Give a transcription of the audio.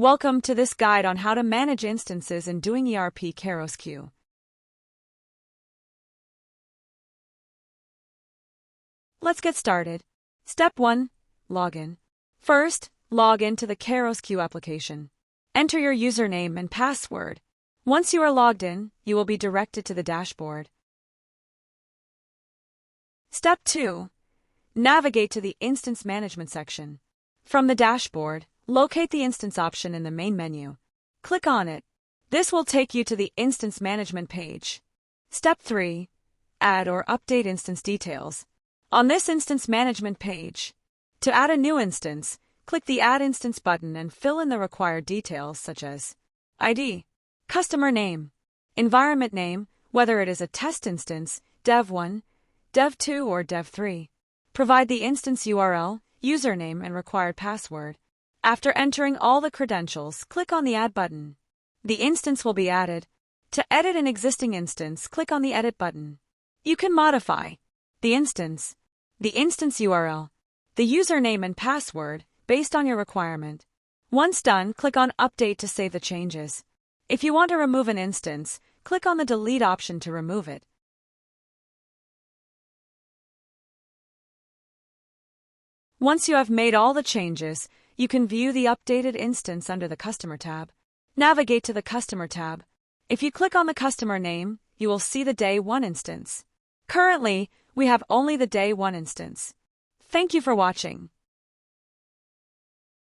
Welcome to this guide on how to manage instances in Doing ERP KairosQ. Let's get started. Step 1. Login. First, log into the KairosQ application. Enter your username and password. Once you are logged in, you will be directed to the dashboard. Step 2. Navigate to the Instance Management section. From the dashboard, locate the Instance option in the main menu. Click on it. This will take you to the Instance Management page. Step 3. Add or update instance details. On this Instance Management page, to add a new instance, click the Add Instance button and fill in the required details such as ID, customer name, environment name, whether it is a test instance, Dev1, Dev2 or Dev3. Provide the instance URL, username, and required password. After entering all the credentials, click on the Add button. The instance will be added. To edit an existing instance, click on the Edit button. You can modify the instance URL, the username and password based on your requirement. Once done, click on Update to save the changes. If you want to remove an instance, click on the Delete option to remove it. Once you have made all the changes, you can view the updated instance under the Customer tab. Navigate to the Customer tab. If you click on the customer name, you will see the Day 1 instance. Currently, we have only the Day 1 instance. Thank you for watching.